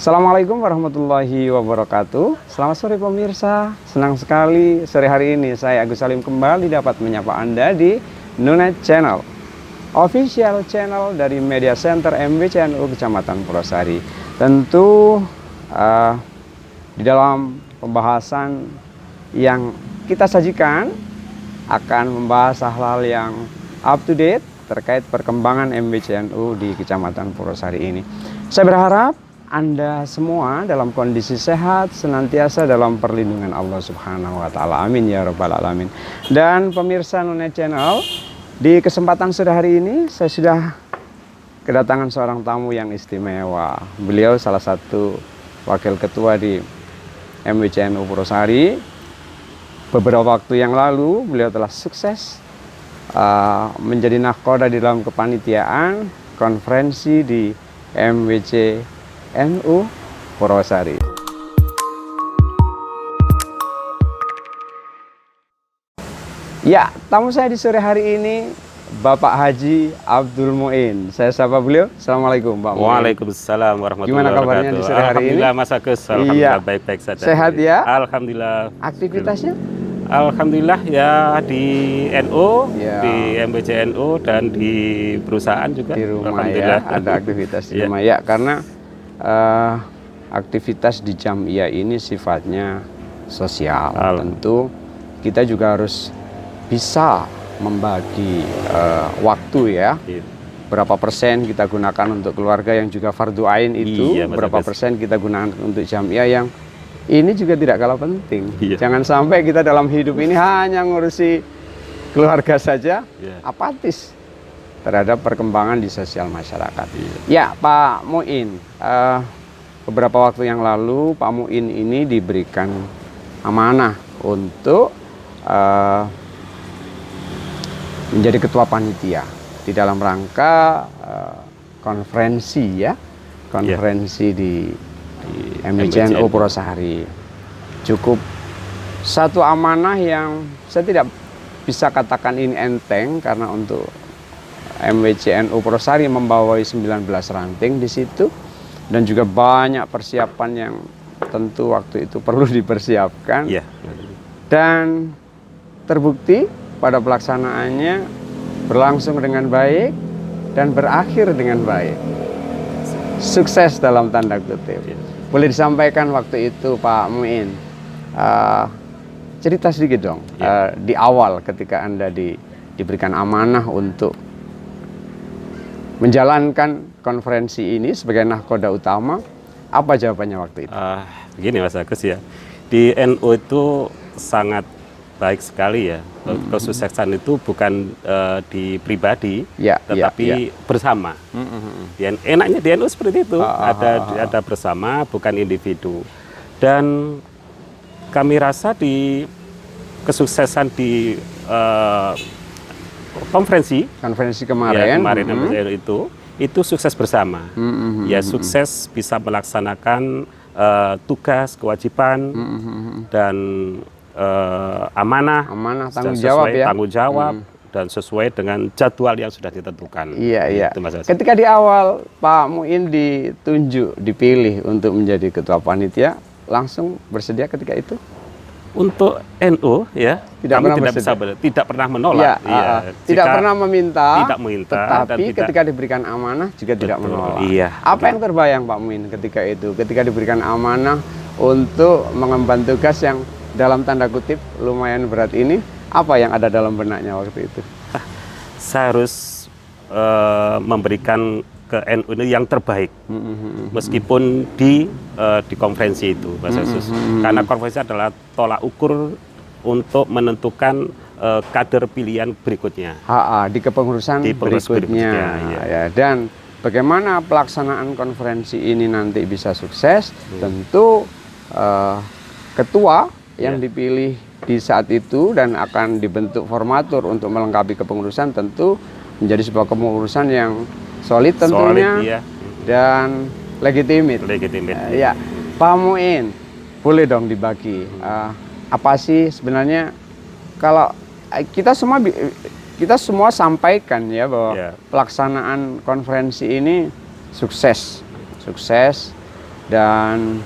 Assalamualaikum warahmatullahi wabarakatuh. Selamat sore pemirsa. Senang sekali sore hari ini saya Agus Salim kembali dapat menyapa Anda di Nunet Channel, official channel dari Media Center MBCNU Kecamatan Purwosari. Tentu di dalam pembahasan yang kita sajikan akan membahas hal-hal yang up to date terkait perkembangan MBCNU di Kecamatan Purwosari ini. Saya berharap Anda semua dalam kondisi sehat, senantiasa dalam perlindungan Allah Subhanahu wa Ta'ala. Amin ya Rabbal 'Alamin. Dan pemirsa Nunet Channel, di kesempatan sore hari ini saya sudah kedatangan seorang tamu yang istimewa. Beliau salah satu wakil ketua di MBCNU Purwosari. Beberapa waktu yang lalu beliau telah sukses menjadi nahkoda di dalam kepanitiaan konferensi di MBCNU Purwosari. Ya, tamu saya di sore hari ini Bapak Haji Abdul Muin. Saya sapa beliau. Assalamualaikum, Pak Muin. Waalaikumsalam warahmatullahi wabarakatuh. Gimana kabarnya di sore hari ini? Alhamdulillah, Mas Agus. Alhamdulillah baik-baik saja. Sehat ya? Alhamdulillah. Aktivitasnya? Alhamdulillah ya di NU, Ya. di MBCNU dan di perusahaan juga. Di rumah Alhamdulillah. ya, ada aktivitas di Ya. rumah ya, karena aktivitas di Jam'iyah ini sifatnya sosial. Tentu kita juga harus bisa membagi waktu ya. Iya. Berapa persen kita gunakan untuk keluarga yang juga fardu ain itu, Iya, Mas berapa Agus. persen kita gunakan untuk Jam'iyah yang ini juga tidak kalah penting. Iya. Jangan sampai kita dalam hidup ini hanya ngurusi keluarga saja, Iya. apatis terhadap perkembangan di sosial masyarakat. Iya. Ya, Pak Muin, beberapa waktu yang lalu Pak Muin ini diberikan amanah untuk menjadi ketua panitia di dalam rangka konferensi ya, konferensi di MBCNU Purwosari. Cukup satu amanah yang saya tidak bisa katakan ini enteng, karena untuk MBCNU Purwosari membawai 19 ranting di situ, dan juga banyak persiapan yang tentu waktu itu perlu dipersiapkan. Iya. Dan terbukti pada pelaksanaannya berlangsung dengan baik dan berakhir dengan baik. Sukses dalam tanda kutip. Iya. Boleh disampaikan waktu itu Pak Muin, cerita sedikit dong, di awal ketika Anda diberikan amanah untuk menjalankan konferensi ini sebagai nahkoda utama, apa jawabannya waktu itu? Begini Mas Agus ya, di NU itu sangat baik sekali ya. Kesuksesan itu bukan di pribadi, tetapi bersama. Enaknya di NU seperti itu, ada bersama, bukan individu. Dan kami rasa di kesuksesan di konferensi kemarin, itu sukses bersama. Ya, sukses bisa melaksanakan tugas, kewajiban, dan amanah tanggung jawab ya, dan sesuai dengan jadwal yang sudah ditentukan. Iya. Ketika di awal Pak Muin dipilih untuk menjadi ketua panitia, langsung bersedia ketika itu? Untuk NU ya, tidak pernah menolak, tidak pernah meminta, tetapi dan ketika diberikan amanah juga tidak menolak. Iya. Apa yang terbayang Pak Muin ketika itu, ketika diberikan amanah untuk mengemban tugas yang dalam tanda kutip lumayan berat ini, apa yang ada dalam benaknya waktu itu? Saya harus memberikan ke NU ini yang terbaik, meskipun di konferensi itu, Mas Yesus. Karena konferensi adalah tolak ukur untuk menentukan kader pilihan berikutnya. Di kepengurusan berikutnya. Ya. Dan bagaimana pelaksanaan konferensi ini nanti bisa sukses, tentu ketua yang dipilih di saat itu dan akan dibentuk formatur untuk melengkapi kepengurusan tentu menjadi sebuah kepengurusan yang solid tentunya, dan legitimit. Ya, Pak Muin, boleh dong dibagi apa sih sebenarnya, kalau kita semua sampaikan ya bahwa pelaksanaan konferensi ini sukses dan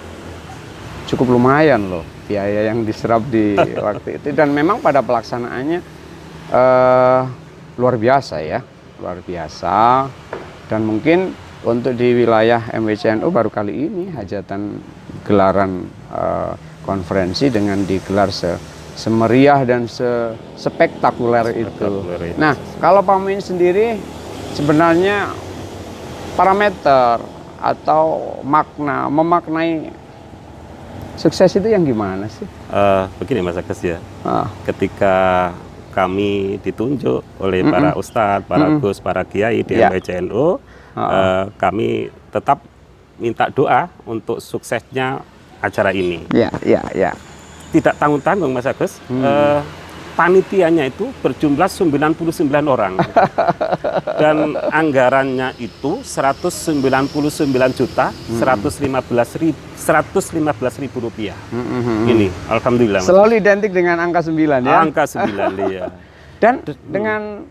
cukup lumayan loh biaya yang diserap di waktu itu, dan memang pada pelaksanaannya luar biasa ya, luar biasa. Dan mungkin untuk di wilayah MWCNU baru kali ini hajatan gelaran konferensi dengan digelar semeriah dan spektakuler itu. Nah, kalau Pak Muin sendiri sebenarnya parameter atau memaknai sukses itu yang gimana sih? Begini Mas Agus ya, ketika kami ditunjuk oleh para ustadz, para gus, para kiai di MWCNU, kami tetap minta doa untuk suksesnya acara ini. Tidak tanggung-tanggung Mas Agus, panitianya itu berjumlah 99 orang dan anggarannya itu 199.115.000 rupiah. Ini alhamdulillah Mas. Selalu identik dengan angka 9 ya. Angka 9 ya. Dan dengan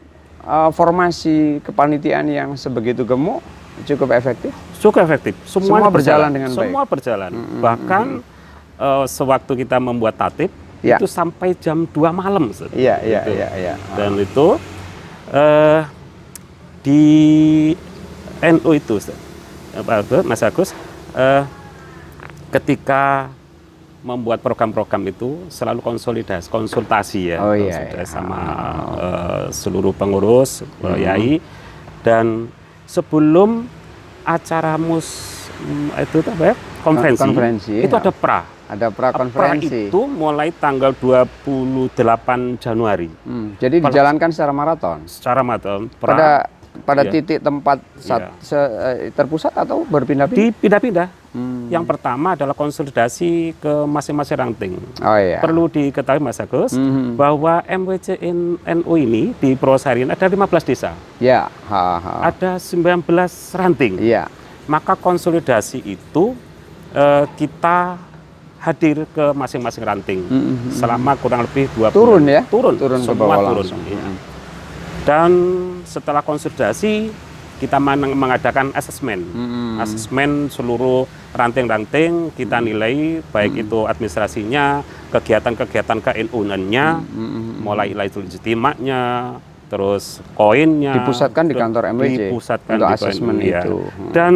formasi kepanitiaan yang sebegitu gemuk cukup efektif. Cukup efektif. Semua berjalan dengan baik. Semua berjalan. Bahkan sewaktu kita membuat tatib itu sampai jam 2 malam. Iya. Dan itu di NU itu Mas Agus, ketika membuat program-program itu selalu konsultasi ya, sama seluruh pengurus, yai. Dan sebelum acara konferensi itu ada pra. Ada prakonferensi. Itu mulai tanggal 28 Januari. Jadi dijalankan secara maraton. Secara maraton. Pada titik tempat terpusat atau berpindah-pindah? Dipindah-pindah. Yang pertama adalah konsolidasi ke masing-masing ranting. Perlu diketahui Mas Agus bahwa MWCNU ini di Purwosari ada 15 desa. Ada 19 ranting. Maka konsolidasi itu kita hadir ke masing-masing ranting selama kurang lebih 2 turun ya? Turun ke bawah langsung. Dan setelah konsolidasi kita mengadakan asesmen. Asesmen seluruh ranting-ranting kita nilai, baik itu administrasinya, kegiatan-kegiatan ke-NU-nya, mulai Lailatul Ijtima'nya, terus koinnya dipusatkan di kantor MWC untuk asesmen itu. Dan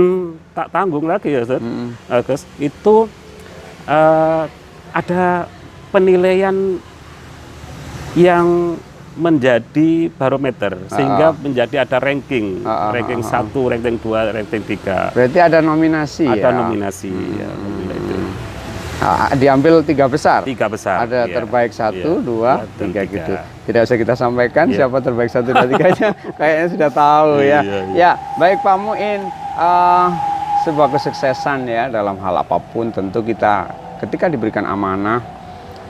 tak tanggung lagi ya Ustaz, itu ada penilaian yang menjadi barometer sehingga menjadi ada ranking 1, ranking 2, ranking 3. Berarti ada nominasi. Ada nominasi ya, itu. Diambil 3 besar. 3 besar. Ada terbaik 1, 2, 3 gitu. Tidak usah kita sampaikan siapa terbaik 1, 2, 3-nya. Kayaknya sudah tahu ya. Ya, baik Pak Muin. Sebuah kesuksesan ya dalam hal apapun, tentu kita ketika diberikan amanah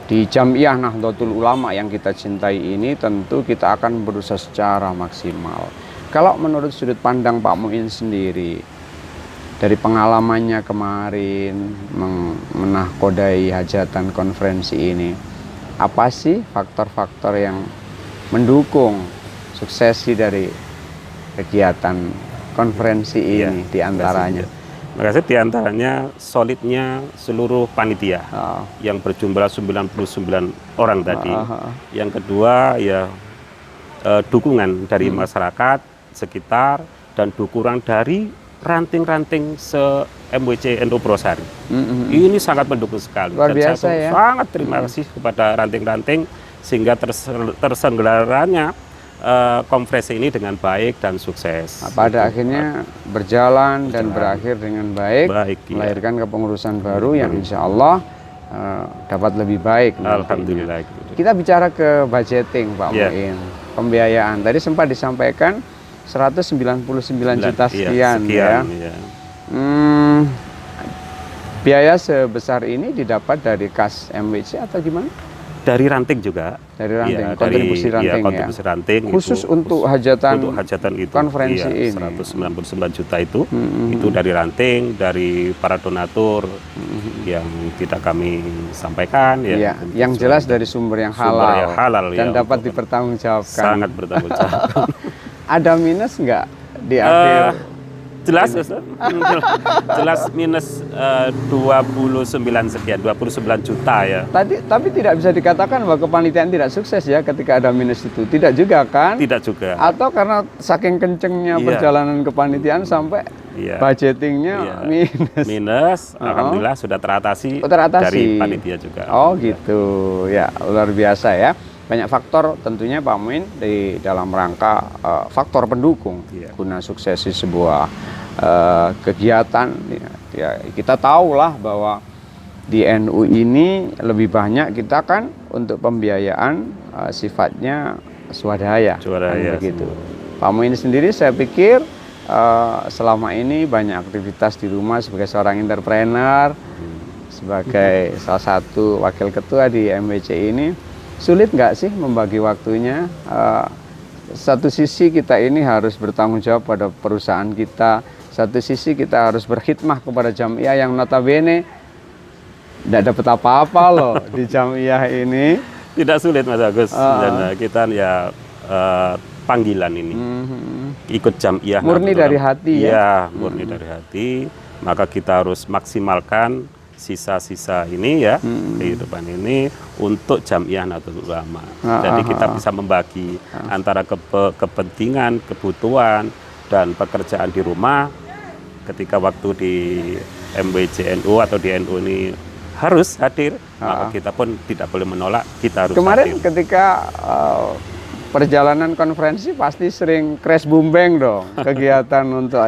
di Jamiah Nahdlatul Ulama yang kita cintai ini, tentu kita akan berusaha secara maksimal. Kalau menurut sudut pandang Pak Muin sendiri, dari pengalamannya kemarin menahkodai hajatan konferensi ini, apa sih faktor-faktor yang mendukung suksesi dari kegiatan konferensi ini diantaranya? Makanya diantaranya solidnya seluruh panitia yang berjumlah 99 orang tadi. Yang kedua ya dukungan dari masyarakat sekitar dan dukungan dari ranting-ranting MWCNU Purwosari. Ini sangat mendukung sekali. Luar biasa ya. Sangat terima kasih kepada ranting-ranting sehingga terselenggaranya konferensi ini dengan baik dan sukses. Pada akhirnya berjalan dan berakhir dengan baik melahirkan kepengurusan baru yang insya Allah dapat lebih baik. Alhamdulillah. Kita bicara ke budgeting Pak Muin, pembiayaan. Tadi sempat disampaikan 199 juta sekian ya. Biaya sebesar ini didapat dari kas MWC atau gimana? Dari ranting juga. Dari ranting, kontribusi ranting kontribusi ranting khusus itu, untuk hajatan itu, konferensi ini. 199 juta itu dari ranting, dari para donatur yang tidak kami sampaikan. Yang jelas dari sumber yang halal dan dapat dipertanggungjawabkan. Sangat bertanggung jawab. Ada minus nggak di akhir? Jelas, Ustaz. Jelas minus 29 sekian, 29 juta ya. Tapi tidak bisa dikatakan bahwa kepanitiaan tidak sukses ya ketika ada minus itu. Tidak juga kan? Tidak juga. Atau karena saking kencengnya perjalanan kepanitiaan sampai budgetingnya minus. Minus, alhamdulillah sudah teratasi, dari panitia juga. Oh gitu, ya luar biasa ya. Banyak faktor tentunya Pak Muin di dalam rangka faktor pendukung guna suksesi sebuah kegiatan. Ya, kita tahulah bahwa di NU ini lebih banyak kita kan untuk pembiayaan sifatnya swadaya. Kan begitu. Pak Muin sendiri saya pikir selama ini banyak aktivitas di rumah sebagai seorang entrepreneur, sebagai salah satu wakil ketua di MWC ini. Sulit nggak sih membagi waktunya? Satu sisi kita ini harus bertanggung jawab pada perusahaan kita. Satu sisi kita harus berkhidmah kepada Jam'iyah yang notabene tidak dapat apa-apa loh di Jam'iyah ini. Tidak sulit Mas Agus. Dan kita ya panggilan ini. Ikut Jam'iyah. Murni dari hati ya? Iya, murni dari hati. Maka kita harus maksimalkan sisa-sisa ini ya, kehidupan ini untuk Jam'iyah Nahdlatul Ulama. Jadi kita bisa membagi antara kepentingan, kebutuhan, dan pekerjaan di rumah. Ketika waktu di MWC NU atau di NU ini harus hadir, maka kita pun tidak boleh menolak, kita harus Kemarin hadir. Ketika perjalanan konferensi pasti sering crash booming dong, kegiatan untuk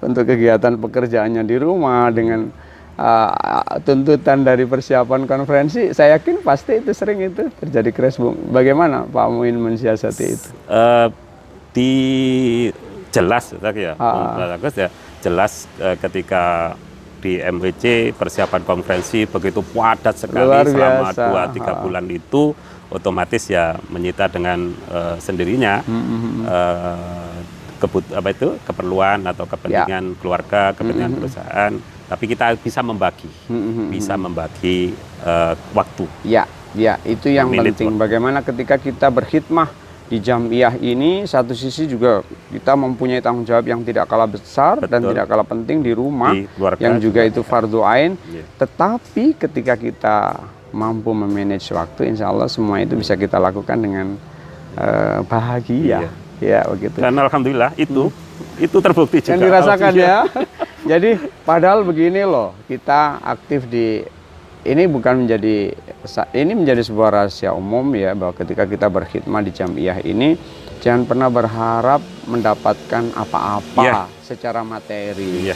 kegiatan pekerjaannya di rumah dengan tuntutan dari persiapan konferensi, saya yakin pasti itu sering itu terjadi crash boom. Bagaimana Pak Muin mensiasati itu? Jelas ya, jelas ketika di MWC persiapan konferensi begitu padat sekali selama 2-3 bulan itu, otomatis ya menyita dengan sendirinya keperluan atau kepentingan keluarga, kepentingan perusahaan. Tapi kita bisa membagi, waktu. Ya, itu yang penting. Bagaimana ketika kita berkhidmah di Jam'iyah ini, satu sisi juga kita mempunyai tanggung jawab yang tidak kalah besar dan tidak kalah penting di rumah, yang juga itu fardu ain. Tetapi ketika kita mampu memanage waktu, insya Allah semua itu bisa kita lakukan dengan bahagia. Ya, begitu. Dan alhamdulillah itu terbukti juga. Yang dirasakan ya. Jadi padahal begini loh, kita aktif di ini menjadi sebuah rahasia umum ya, bahwa ketika kita berkhidmah di Jam'iyah ini jangan pernah berharap mendapatkan apa-apa secara materi.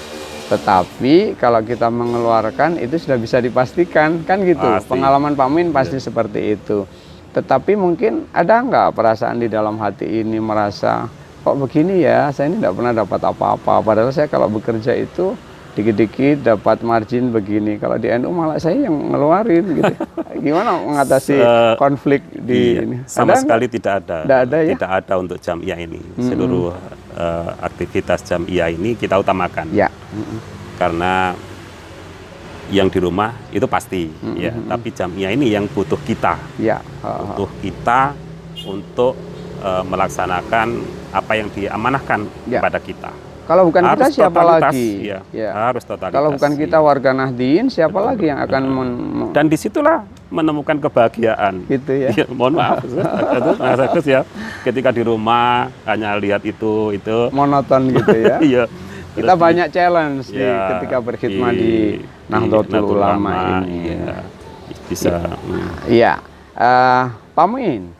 Tetapi kalau kita mengeluarkan itu sudah bisa dipastikan kan gitu. Pengalaman Pak Muin pasti seperti itu. Tetapi mungkin ada nggak perasaan di dalam hati ini merasa kok begini ya, saya ini tidak pernah dapat apa-apa. Padahal saya kalau bekerja itu dikit-dikit dapat margin begini. Kalau di NU malah saya yang ngeluarin gitu. Gimana mengatasi konflik di ini? Sama sekali tidak ada. Tidak ada ya? Tidak ada untuk Jam'iyah ini. Seluruh aktivitas Jam'iyah ini kita utamakan. Karena yang di rumah itu pasti ya, tapi Jam'iyah ini yang butuh kita. Butuh kita untuk melaksanakan apa yang diamanahkan kepada kita. Kalau bukan kita siapa lagi? Harus totalitas. Kalau bukan kita warga Nahdien, siapa lagi yang akan dan disitulah menemukan kebahagiaan. Gitu ya. Mohon maaf, Mas Agus ya. Ketika di rumah hanya lihat itu monoton gitu ya. Iya. Kita banyak challenge ketika berkhidmah di Nahdlatul Ulama ini. Bisa. Iya. Pak Muin,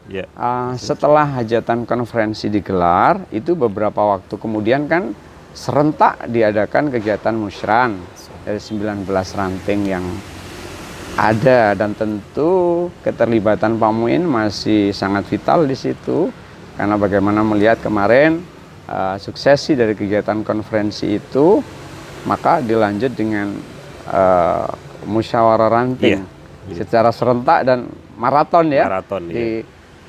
setelah hajatan konferensi digelar, itu beberapa waktu kemudian kan serentak diadakan kegiatan musyawarah dari 19 ranting yang ada, dan tentu keterlibatan Pak Muin masih sangat vital di situ, karena bagaimana melihat kemarin suksesi dari kegiatan konferensi itu, maka dilanjut dengan musyawarah ranting secara serentak dan maraton ya.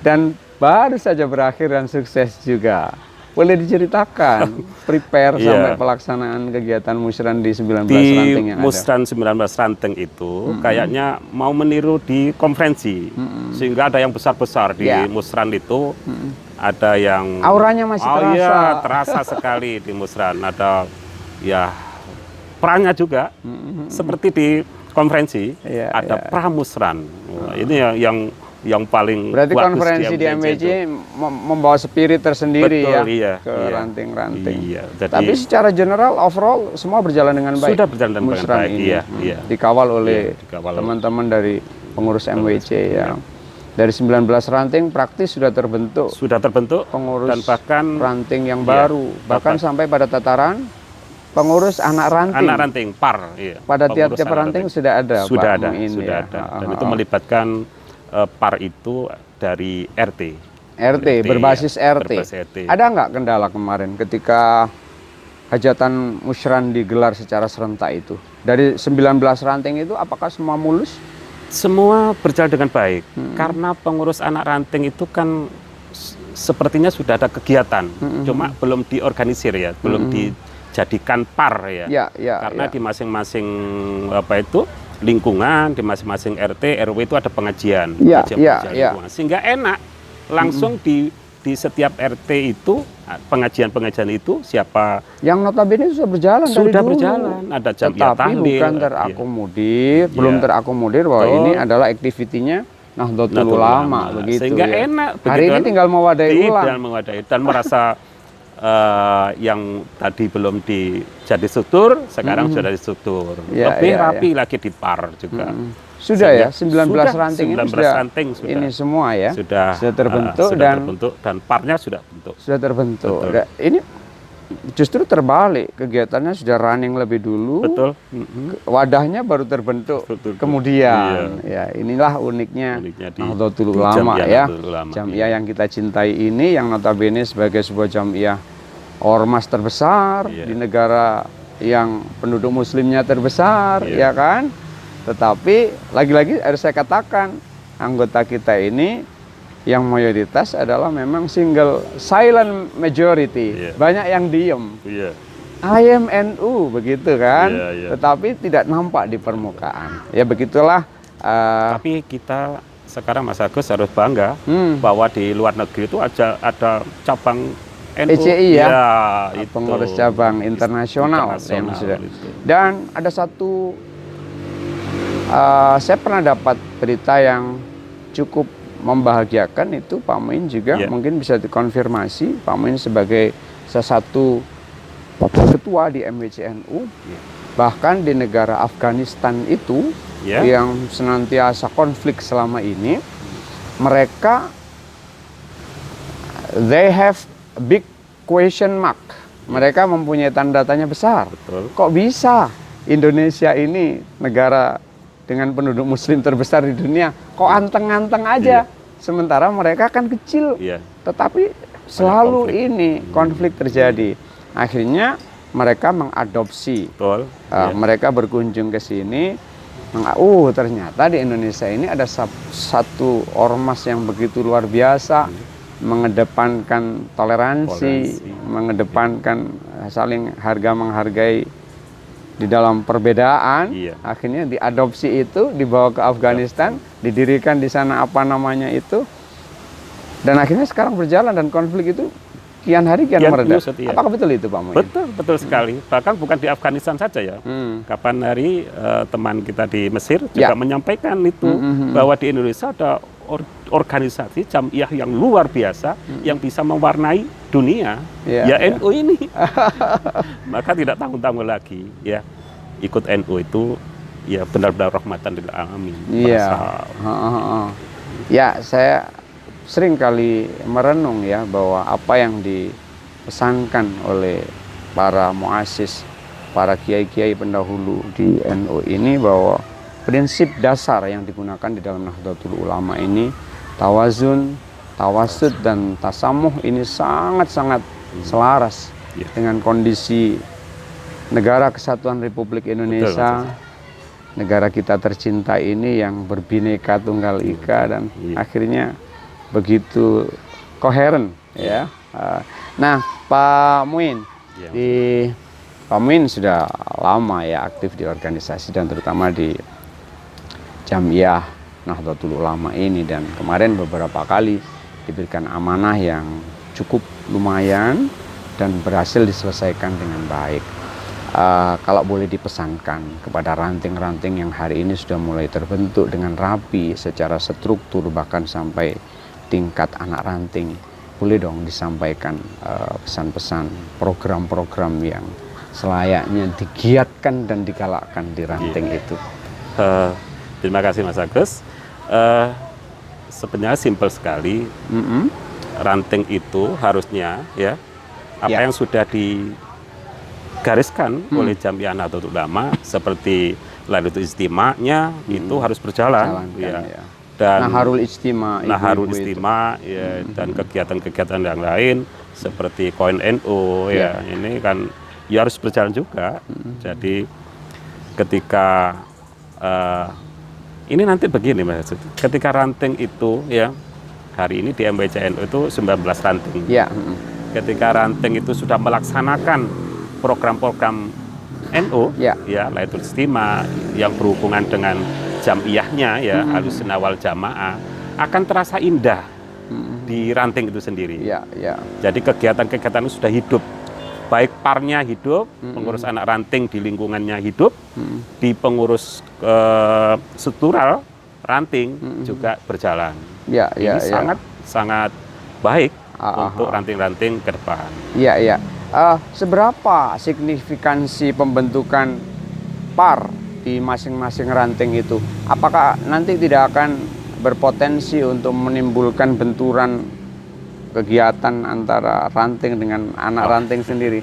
Dan baru saja berakhir dan sukses juga. Boleh diceritakan prepare sampai pelaksanaan kegiatan musyawarah di 19 ranting yang ada? Di musyawarah 19 ranting itu kayaknya mau meniru di konferensi. Sehingga ada yang besar-besar di musyawarah itu. Ada yang auranya masih terasa. Terasa sekali di musyawarah. Ada ya perannya juga seperti di konferensi ada pramusran. Wah, ini yang paling berarti bagus konferensi di MWC membawa spirit tersendiri. Betul, ya ke ranting-ranting. Iya, tapi secara general overall semua berjalan dengan baik. Sudah berjalan dengan baik. Ini dikawal oleh teman-teman dari pengurus MWC ya. Dari 19 ranting praktis sudah terbentuk. Sudah terbentuk pengurus dan bahkan ranting yang baru, bahkan sampai pada tataran pengurus anak ranting. Anak ranting par, pada tiap-tiap ranting sudah ada. Sudah ada, sudah ada. Dan itu melibatkan par itu dari RT, berbasis RT. Ada nggak kendala kemarin ketika hajatan musyawarah digelar secara serentak itu? Dari 19 ranting itu apakah semua mulus? Semua berjalan dengan baik, karena pengurus anak ranting itu kan sepertinya sudah ada kegiatan, cuma belum diorganisir ya, belum dijadikan par ya. Karena di masing-masing lingkungan, di masing-masing RT, RW itu ada pengajian, lingkungan. Sehingga enak langsung di setiap RT itu pengajian-pengajian itu siapa yang notabene sudah berjalan dari dulu. Ada jamiah tahlil, bukan terakomodir, belum terakomodir bahwa ini adalah aktivitinya Nahdlatul Ulama begitu. Sehingga enak. Hari ini tinggal mewadahi ulang. Dan merasa yang tadi belum jadi struktur, sekarang sudah distruktur. Lebih rapi lagi di par juga. Sudah ya, 19 ranting ini sudah ini semua ya. Sudah terbentuk dan parnya sudah bentuk. Sudah terbentuk. Ini justru terbalik, kegiatannya sudah running lebih dulu. Betul. Wadahnya baru terbentuk kemudian. Ya, inilah uniknya Nahdlatul Ulama ya. Jamiah yang kita cintai ini yang notabene sebagai sebuah jamiah ormas terbesar di negara yang penduduk muslimnya terbesar, ya kan? Tetapi lagi-lagi harus saya katakan anggota kita ini yang mayoritas adalah memang silent majority, banyak yang diem. I am NU begitu kan, tetapi tidak nampak di permukaan. Ya begitulah. Tapi kita sekarang Mas Agus harus bangga bahwa di luar negeri itu ada cabang NU, ECI ya, pengurus cabang internasional yang sudah. Dan ada satu. Saya pernah dapat berita yang cukup membahagiakan itu Pak Muin juga mungkin bisa dikonfirmasi. Pak Muin sebagai salah satu ketua di MWCNU, bahkan di negara Afghanistan itu yang senantiasa konflik selama ini, mereka they have big question mark. Mereka mempunyai tanda tanya besar. Kok bisa Indonesia ini negara dengan penduduk muslim terbesar di dunia kok anteng-anteng aja, sementara mereka kan kecil, tetapi selalu ini konflik terjadi. Akhirnya mereka mengadopsi, mereka berkunjung ke sini, ternyata di Indonesia ini ada satu ormas yang begitu luar biasa, mengedepankan toleransi, mengedepankan saling menghargai di dalam perbedaan. Akhirnya diadopsi itu, dibawa ke Afghanistan, didirikan di sana apa namanya itu, dan akhirnya sekarang berjalan dan konflik itu kian hari kian mereda. Apakah betul itu Pak Muin? Betul sekali. Bahkan bukan di Afghanistan saja ya. Kapan hari teman kita di Mesir juga menyampaikan itu bahwa di Indonesia ada organisasi jamiah yang luar biasa yang bisa mewarnai dunia, NU ini. Maka tidak tanggung-tanggung lagi ya, ikut NU itu ya benar-benar rahmatan lil alamin. Ya, saya sering kali merenung ya bahwa apa yang dipesankan oleh para muassis, para kiai-kiai pendahulu di NU ini, bahwa prinsip dasar yang digunakan di dalam Nahdlatul Ulama ini, tawazun, tawasud, dan tasamuh, ini sangat-sangat selaras dengan kondisi negara kesatuan Republik Indonesia, negara kita tercinta ini yang berbineka tunggal ika, dan akhirnya begitu koheren ya. Nah, Pak Muin, Pak Muin sudah lama ya aktif di organisasi dan terutama di Jamiah Nahdlatul Ulama ini, dan kemarin beberapa kali diberikan amanah yang cukup lumayan dan berhasil diselesaikan dengan baik. kalau boleh dipesankan kepada ranting-ranting yang hari ini sudah mulai terbentuk dengan rapi secara struktur bahkan sampai tingkat anak ranting, boleh dong disampaikan pesan-pesan program-program yang selayaknya digiatkan dan digalakkan di ranting itu. Terima kasih Mas Agus. Sebenarnya simpel sekali. Ranting itu harusnya ya apa yang sudah digariskan oleh Jamiah Nahdlatul Ulama seperti Lailatul Istima'nya itu harus berjalan ya. Dan Naharul Ijtima, ya, dan kegiatan-kegiatan yang lain seperti Koin NU ya ini kan ya harus berjalan juga. Jadi ketika ini nanti begini Mas, ketika ranting itu ya hari ini di MWC NU itu 19 ranting. Ketika ranting itu sudah melaksanakan program-program NU, ya Lailatul Istima yang berhubungan dengan jamiahnya ya Ahlussunnah wal Jamaah akan terasa indah di ranting itu sendiri. Jadi kegiatan-kegiatan itu sudah hidup, baik parnya hidup, pengurus anak ranting di lingkungannya hidup, di pengurus struktural ranting juga berjalan. Ini sangat baik untuk ranting-ranting ke depan. Seberapa signifikansi pembentukan par di masing-masing ranting itu? Apakah nanti tidak akan berpotensi untuk menimbulkan benturan kegiatan antara ranting dengan anak ranting sendiri?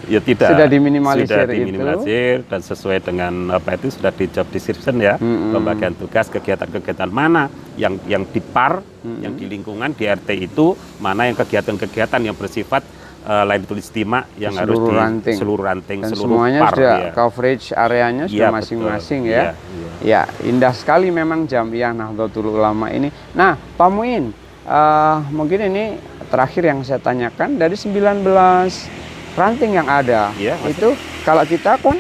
Ya tidak. Sudah diminimalisir, dan sesuai dengan apa itu sudah di job description ya, pembagian tugas kegiatan-kegiatan mana yang di par, yang di lingkungan di RT itu, mana yang kegiatan-kegiatan yang bersifat Lailatul Istima yang harus di seluruh ranting, dan seluruh semuanya par sudah coverage areanya sudah masing-masing ya. Indah sekali memang Jamiah Nahdlatul Ulama ini. Nah, Pak Muin, mungkin ini terakhir yang saya tanyakan, dari 19 ranting yang ada itu kalau kita kan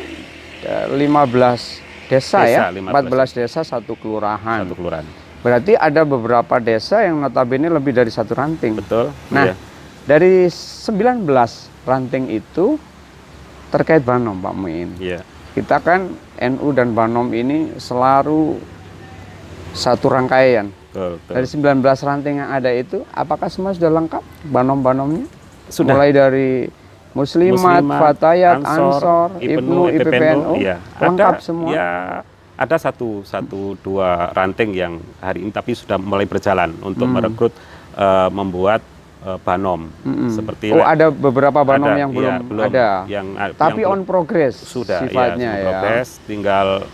15 desa ya, 14 desa satu kelurahan. Berarti ada beberapa desa yang notabene lebih dari satu ranting. Betul. Nah, dari 19 ranting itu terkait Banom, Pak Muin. Kita kan NU dan Banom ini selalu satu rangkaian. Dari 19 ranting yang ada itu, apakah semua sudah lengkap Banom-Banomnya? Sudah. Mulai dari Muslimat, Fatayat, Ansor, Ibnu, IPPNU, lengkap semua. Ya, ada satu dua ranting yang hari ini tapi sudah mulai berjalan untuk merekrut membuat Banom. Seperti ada beberapa Banom yang belum ada. Tapi on progress sudah sifatnya ya. Progress, tinggal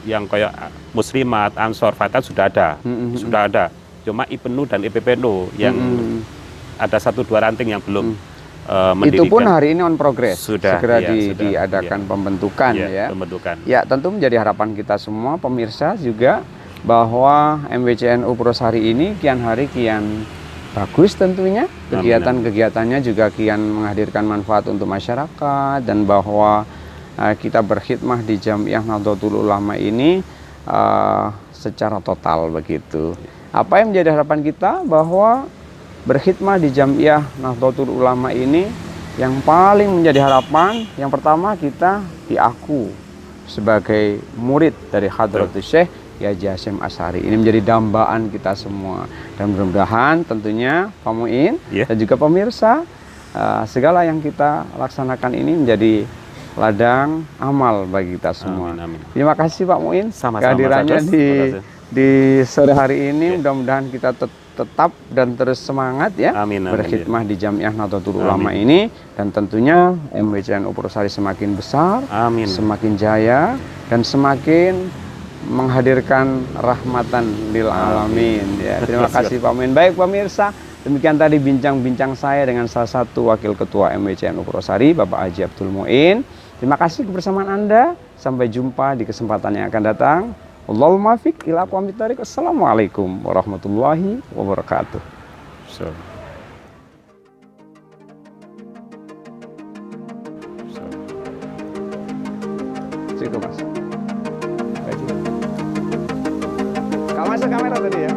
yang kayak Muslimat, Ansor, Fatayat sudah ada. Sudah ada. Cuma IPNU dan IPPNU yang ada 1-2 ranting yang belum itu pun hari ini on progress, sudah diadakan pembentukan pembentukan. Ya, tentu menjadi harapan kita semua pemirsa juga bahwa MWC NU Purwosari ini kian hari kian bagus tentunya, kegiatan-kegiatannya juga kian menghadirkan manfaat untuk masyarakat, dan bahwa kita berkhidmah di Jamiah Nahdlatul Ulama ini secara total begitu. Apa yang menjadi harapan kita bahwa berkhidmah di Jamiah Nahdlatul Ulama ini yang paling menjadi harapan, yang pertama kita diaku sebagai murid dari Hadratus Syekh Yaji Hasyim Asy'ari. Ini menjadi dambaan kita semua, dan mudah-mudahan tentunya Pak Muin dan juga pemirsa, segala yang kita laksanakan ini menjadi ladang amal bagi kita semua. Terima kasih Pak Muin kehadirannya di sore hari ini. Mudah-mudahan kita tetap dan terus semangat ya berkhidmah di Jamiah Nahdlatul Ulama ini, dan tentunya MWC NU Purwosari semakin besar, semakin jaya, dan semakin menghadirkan rahmatan lil alamin ya. Terima kasih Pak Muin. Baik pemirsa, demikian tadi bincang-bincang saya dengan salah satu wakil ketua MWC NU Purwosari, Bapak Haji Abdul Muin. Terima kasih kebersamaan Anda. Sampai jumpa di kesempatan yang akan datang. Allahumma fiq ila aqwamit thariq. Assalamualaikum warahmatullahi wabarakatuh. Situ Mas. Kalau masuk kamera tadi ya.